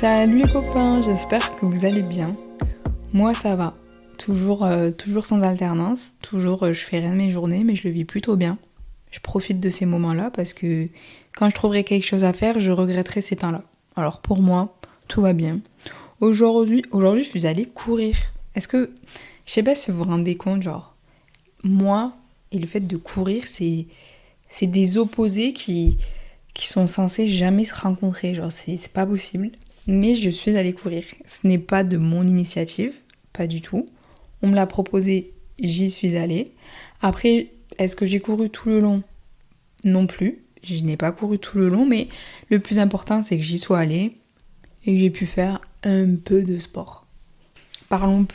Salut les copains, j'espère que vous allez bien. Moi ça va, toujours sans alternance, je fais rien de mes journées mais je le vis plutôt bien. Je profite de ces moments-là parce que quand je trouverai quelque chose à faire, je regretterai ces temps-là. Alors pour moi, tout va bien. Aujourd'hui je suis allée courir. Je sais pas si vous vous rendez compte, genre, moi et le fait de courir, c'est des opposés qui sont censés jamais se rencontrer, genre c'est pas possible. Mais je suis allée courir. Ce n'est pas de mon initiative, pas du tout. On me l'a proposé, j'y suis allée. Après, est-ce que j'ai couru tout le long ? Non plus. Je n'ai pas couru tout le long, mais le plus important, c'est que j'y sois allée et que j'ai pu faire un peu de sport. Parlons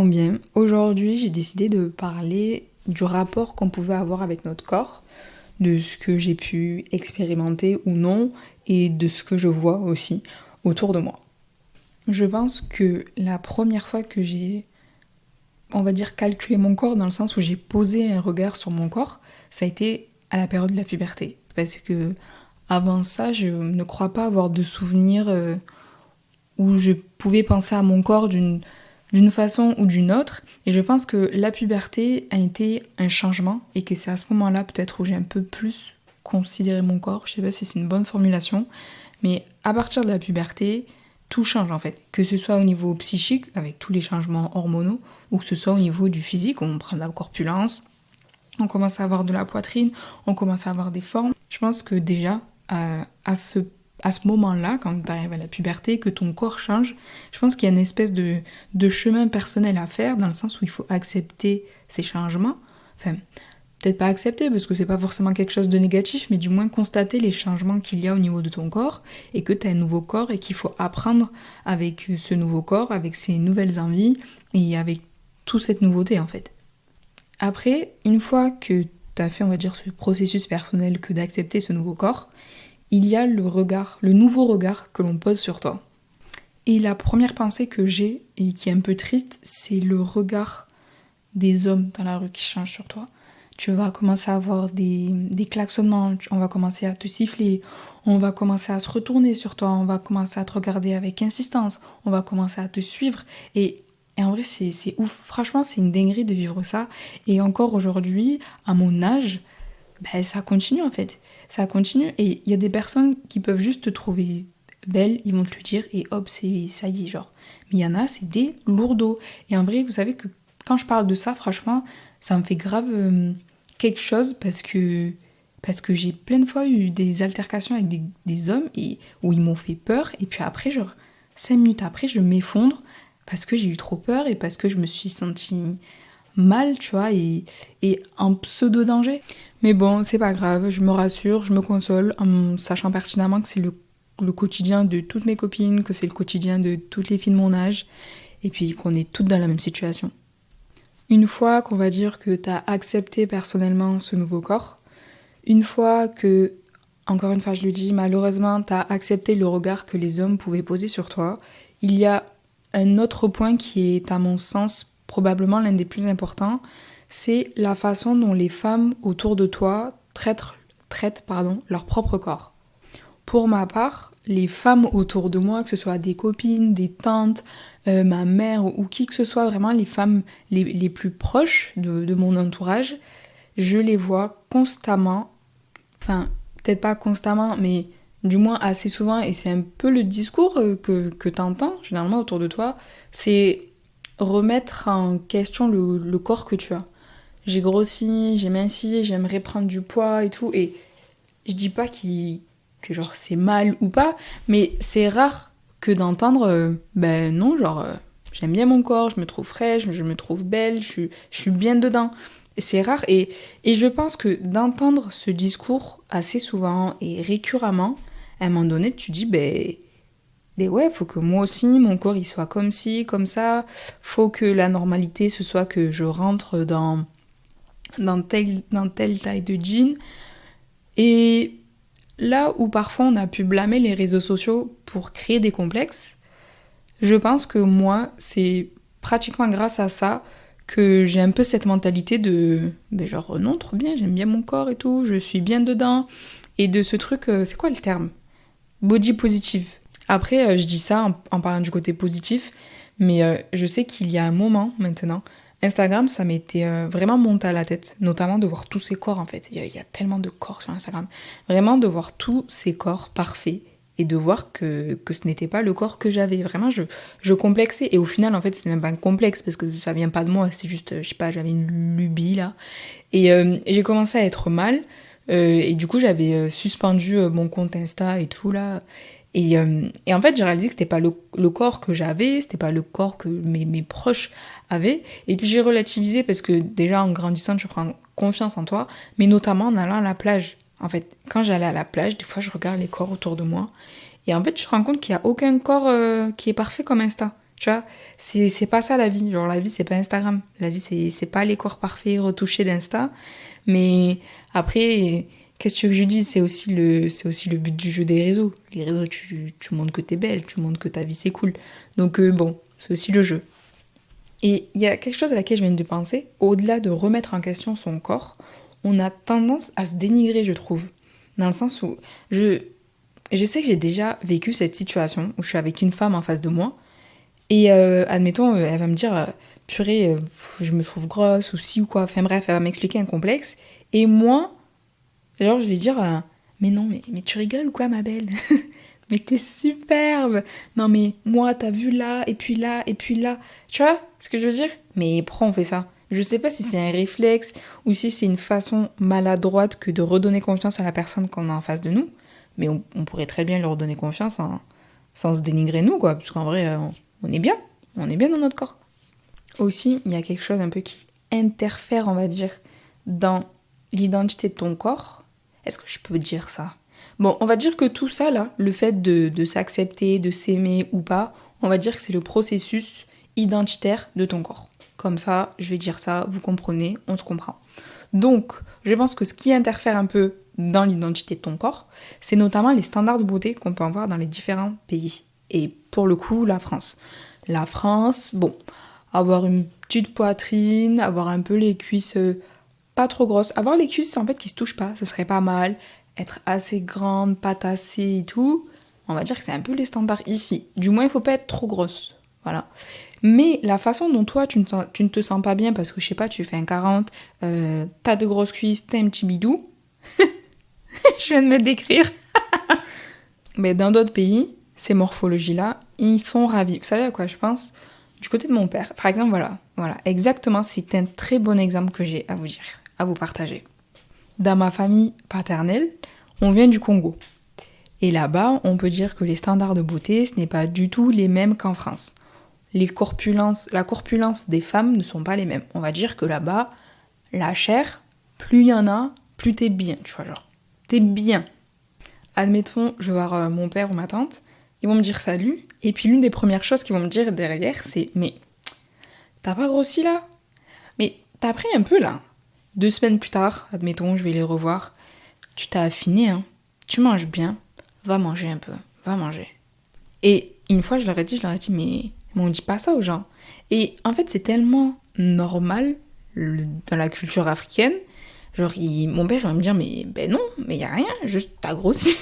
bien. Aujourd'hui, j'ai décidé de parler du rapport qu'on pouvait avoir avec notre corps, de ce que j'ai pu expérimenter ou non, et de ce que je vois aussi autour de moi. Je pense que la première fois que j'ai, on va dire, calculé mon corps, dans le sens où j'ai posé un regard sur mon corps, ça a été à la période de la puberté. Parce que avant ça, je ne crois pas avoir de souvenirs où je pouvais penser à mon corps d'une façon ou d'une autre. Et je pense que la puberté a été un changement et que c'est à ce moment-là peut-être où j'ai un peu plus considéré mon corps. Je sais pas si c'est une bonne formulation, mais à partir de la puberté, tout change en fait. Que ce soit au niveau psychique, avec tous les changements hormonaux, ou que ce soit au niveau du physique, on prend de la corpulence, on commence à avoir de la poitrine, on commence à avoir des formes. Je pense que déjà, à ce moment-là, quand tu arrives à la puberté, que ton corps change, je pense qu'il y a une espèce de chemin personnel à faire, dans le sens où il faut accepter ces changements. Enfin, peut-être pas accepter, parce que c'est pas forcément quelque chose de négatif, mais du moins constater les changements qu'il y a au niveau de ton corps, et que tu as un nouveau corps, et qu'il faut apprendre avec ce nouveau corps, avec ces nouvelles envies, et avec toute cette nouveauté en fait. Après, une fois que tu as fait, on va dire, ce processus personnel que d'accepter ce nouveau corps, il y a le nouveau regard que l'on pose sur toi. Et la première pensée que j'ai, et qui est un peu triste, c'est le regard des hommes dans la rue qui change sur toi. Tu vas commencer à avoir des klaxonnements, on va commencer à te siffler, on va commencer à se retourner sur toi, on va commencer à te regarder avec insistance, on va commencer à te suivre. Et en vrai, c'est ouf. Franchement, c'est une dinguerie de vivre ça. Et encore aujourd'hui, à mon âge, ça continue en fait. Ça continue. Et il y a des personnes qui peuvent juste te trouver belle, ils vont te le dire, et hop, ça y est, genre. Mais il y en a, c'est des lourdeaux. Et en vrai, vous savez que quand je parle de ça, franchement, ça me fait grave quelque chose parce que j'ai plein de fois eu des altercations avec des hommes où ils m'ont fait peur. Et puis après, genre, 5 minutes après, je m'effondre parce que j'ai eu trop peur et parce que je me suis sentie mal, tu vois, et en pseudo-danger. Mais bon, c'est pas grave, je me rassure, je me console en sachant pertinemment que c'est le quotidien de toutes mes copines, que c'est le quotidien de toutes les filles de mon âge, et puis qu'on est toutes dans la même situation. Une fois qu'on va dire que t'as accepté personnellement ce nouveau corps, une fois que, encore une fois je le dis, malheureusement t'as accepté le regard que les hommes pouvaient poser sur toi, il y a un autre point qui est à mon sens probablement l'un des plus importants, c'est la façon dont les femmes autour de toi traitent leur propre corps. Pour ma part, les femmes autour de moi, que ce soit des copines, des tantes, ma mère ou qui que ce soit, vraiment les femmes les plus proches de mon entourage, je les vois constamment, enfin peut-être pas constamment, mais du moins assez souvent, et c'est un peu le discours que t'entends généralement autour de toi, c'est remettre en question le corps que tu as. J'ai grossi, j'ai minci, j'aimerais prendre du poids et tout, et je dis pas que genre c'est mal ou pas, mais c'est rare que d'entendre non, genre j'aime bien mon corps, je me trouve fraîche, je me trouve belle, je suis bien dedans. C'est rare et je pense que d'entendre ce discours assez souvent et récurremment, à un moment donné tu dis ouais, faut que moi aussi mon corps il soit comme ci, comme ça, faut que la normalité ce soit que je rentre dans telle taille de jean. Et là où parfois on a pu blâmer les réseaux sociaux pour créer des complexes, je pense que moi, c'est pratiquement grâce à ça que j'ai un peu cette mentalité de genre non, trop bien, j'aime bien mon corps et tout, je suis bien dedans. Et de ce truc, c'est quoi le terme ? Body positive. Après, je dis ça en parlant du côté positif, mais je sais qu'il y a un moment maintenant, Instagram, ça m'était vraiment monté à la tête, notamment de voir tous ces corps en fait. Il y a tellement de corps sur Instagram. Vraiment de voir tous ces corps parfaits et de voir que ce n'était pas le corps que j'avais. Vraiment, je complexais. Et au final, en fait, c'est même pas un complexe parce que ça vient pas de moi, c'est juste, je sais pas, j'avais une lubie là. Et j'ai commencé à être mal. Et du coup, j'avais suspendu mon compte Insta et tout là. Et en fait, j'ai réalisé que c'était pas le corps que j'avais, c'était pas le corps que mes proches avaient. Et puis j'ai relativisé parce que déjà en grandissant, tu prends confiance en toi, mais notamment en allant à la plage. En fait, quand j'allais à la plage, des fois je regarde les corps autour de moi. Et en fait, je te rends compte qu'il n'y a aucun corps qui est parfait comme Insta. Tu vois, c'est pas ça la vie. Genre la vie, c'est pas Instagram. La vie, c'est pas les corps parfaits retouchés d'Insta. Mais après, qu'est-ce que tu veux que je dise, c'est aussi le but du jeu des réseaux. Les réseaux, tu montres que t'es belle, tu montres que ta vie c'est cool. Donc bon, c'est aussi le jeu. Et il y a quelque chose à laquelle je viens de penser, au-delà de remettre en question son corps, on a tendance à se dénigrer, je trouve. Dans le sens où je sais que j'ai déjà vécu cette situation où je suis avec une femme en face de moi et admettons, elle va me dire purée, je me trouve grosse ou si ou quoi. Enfin bref, elle va m'expliquer un complexe. Et moi, genre, je vais dire mais non, mais tu rigoles ou quoi, ma belle? Mais t'es superbe! Non, mais moi, t'as vu là, et puis là, et puis là. Tu vois ce que je veux dire? Mais pourquoi on fait ça? Je sais pas si c'est un réflexe ou si c'est une façon maladroite que de redonner confiance à la personne qu'on a en face de nous. Mais on pourrait très bien leur donner confiance sans se dénigrer nous, quoi. Parce qu'en vrai, on est bien. On est bien dans notre corps. Aussi, il y a quelque chose un peu qui interfère, on va dire, dans l'identité de ton corps. Est-ce que je peux dire ça? Bon, on va dire que tout ça, là, le fait de s'accepter, de s'aimer ou pas, on va dire que c'est le processus identitaire de ton corps. Comme ça, je vais dire ça, vous comprenez, on se comprend. Donc, je pense que ce qui interfère un peu dans l'identité de ton corps, c'est notamment les standards de beauté qu'on peut avoir dans les différents pays. Et pour le coup, la France. La France, bon, avoir une petite poitrine, avoir un peu les cuisses pas trop grosses. Avoir les cuisses en fait qui se touchent pas, ce serait pas mal. Être assez grande, pas tassée et tout, on va dire que c'est un peu les standards ici. Du moins, il faut pas être trop grosse. Voilà. Mais la façon dont toi, tu ne te sens pas bien parce que, je sais pas, tu fais un 40, t'as de grosses cuisses, t'as un petit bidou. Je viens de me décrire. Mais dans d'autres pays, ces morphologies-là, ils sont ravis. Vous savez à quoi je pense? Du côté de mon père. Par exemple, voilà, exactement, c'est un très bon exemple que j'ai à vous dire, à vous partager. Dans ma famille paternelle, on vient du Congo. Et là-bas, on peut dire que les standards de beauté, ce n'est pas du tout les mêmes qu'en France. La corpulence des femmes ne sont pas les mêmes. On va dire que là-bas, la chair, plus il y en a, plus t'es bien. Tu vois, genre, t'es bien. Admettons, je vais voir mon père ou ma tante, ils vont me dire salut, et puis l'une des premières choses qu'ils vont me dire derrière, c'est « Mais, t'as pas grossi là? Mais t'as pris un peu là ?» 2 semaines plus tard, admettons, je vais les revoir. Tu t'as affiné, hein. Tu manges bien. Va manger un peu. Va manger. Et une fois, je leur ai dit, mais on dit pas ça aux gens. Et en fait, c'est tellement normal dans la culture africaine. Genre, mon père va me dire, mais ben non, mais y a rien, juste t'as grossi.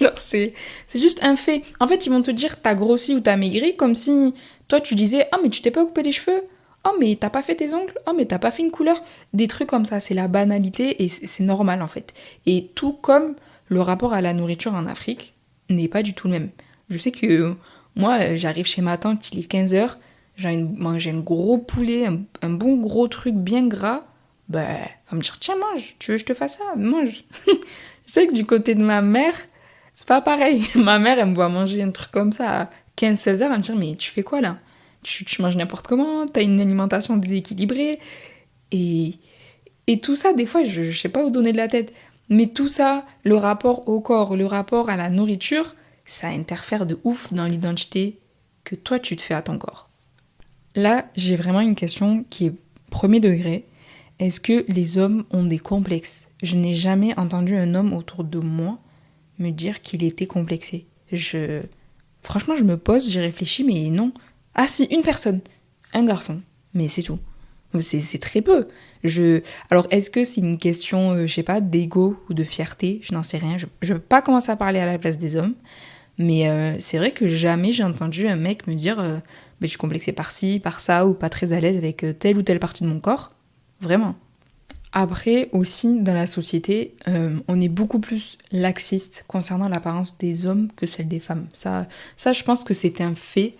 Genre, c'est juste un fait. En fait, ils vont te dire t'as grossi ou t'as maigri comme si toi tu disais, ah mais tu t'es pas coupé les cheveux. Oh mais t'as pas fait tes ongles? Oh mais t'as pas fait une couleur? Des trucs comme ça, c'est la banalité et c'est normal en fait. Et tout comme le rapport à la nourriture en Afrique n'est pas du tout le même. Je sais que moi, j'arrive chez ma tante, il est 15h, j'ai mangé un gros poulet, un bon gros truc bien gras. Ben, elle va me dire, tiens mange, tu veux que je te fasse ça? Mange. Je sais que du côté de ma mère, c'est pas pareil. Ma mère, elle me voit manger un truc comme ça à 15-16h, elle va me dire, mais tu fais quoi là? Tu manges n'importe comment, t'as une alimentation déséquilibrée. Et tout ça, des fois, je sais pas où donner de la tête. Mais tout ça, le rapport au corps, le rapport à la nourriture, ça interfère de ouf dans l'identité que toi, tu te fais à ton corps. Là, j'ai vraiment une question qui est premier degré. Est-ce que les hommes ont des complexes? Je n'ai jamais entendu un homme autour de moi me dire qu'il était complexé. Franchement, je me pose, j'y réfléchis, mais non. Ah si, une personne, un garçon, mais c'est tout. C'est très peu. Alors, est-ce que c'est une question, je sais pas, d'ego ou de fierté? Je n'en sais rien. Je veux pas commencer à parler à la place des hommes, Mais c'est vrai que jamais j'ai entendu un mec me dire je suis complexée par ci, par ça, ou pas très à l'aise avec telle ou telle partie de mon corps. Vraiment. Après, aussi, dans la société, on est beaucoup plus laxiste concernant l'apparence des hommes que celle des femmes. Ça, je pense que c'est un fait.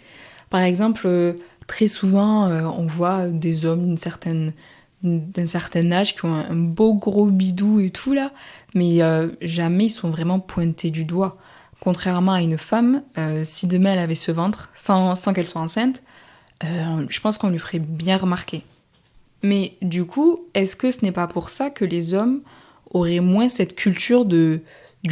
Par exemple, très souvent, on voit des hommes d'un certain âge qui ont un beau gros bidou et tout là, mais jamais ils sont vraiment pointés du doigt. Contrairement à une femme, si demain elle avait ce ventre, sans qu'elle soit enceinte, je pense qu'on lui ferait bien remarquer. Mais du coup, est-ce que ce n'est pas pour ça que les hommes auraient moins cette culture du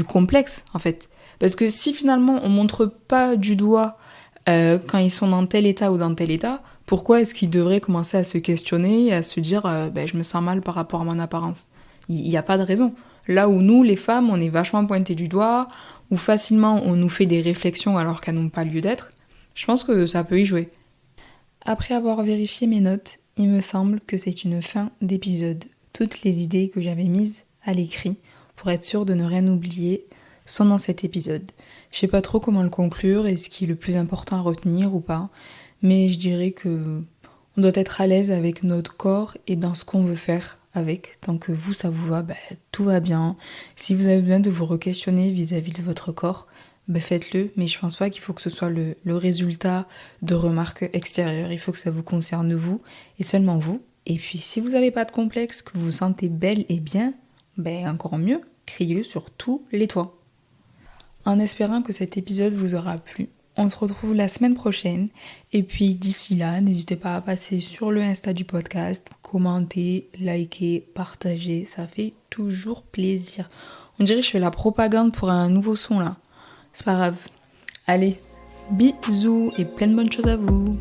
complexe, en fait? Parce que si finalement on montre pas du doigt quand ils sont dans tel état ou dans tel état, pourquoi est-ce qu'ils devraient commencer à se questionner et à se dire je me sens mal par rapport à mon apparence? Il n'y a pas de raison. Là où nous, les femmes, on est vachement pointées du doigt, ou facilement on nous fait des réflexions alors qu'elles n'ont pas lieu d'être, je pense que ça peut y jouer. Après avoir vérifié mes notes, il me semble que c'est une fin d'épisode. Toutes les idées que j'avais mises à l'écrit, pour être sûre de ne rien oublier, sont dans cet épisode. Je sais pas trop comment le conclure et ce qui est le plus important à retenir ou pas, mais je dirais que on doit être à l'aise avec notre corps et dans ce qu'on veut faire avec. Tant que vous, ça vous va, tout va bien. Si vous avez besoin de vous re-questionner vis-à-vis de votre corps, faites-le, mais je pense pas qu'il faut que ce soit le résultat de remarques extérieures. Il faut que ça vous concerne vous et seulement vous. Et puis si vous n'avez pas de complexe, que vous vous sentez belle et bien, encore mieux, criez-le sur tous les toits. En espérant que cet épisode vous aura plu, on se retrouve la semaine prochaine. Et puis d'ici là, n'hésitez pas à passer sur le Insta du podcast, commenter, liker, partager, ça fait toujours plaisir. On dirait que je fais la propagande pour un nouveau son là. C'est pas grave. Allez, bisous et plein de bonnes choses à vous.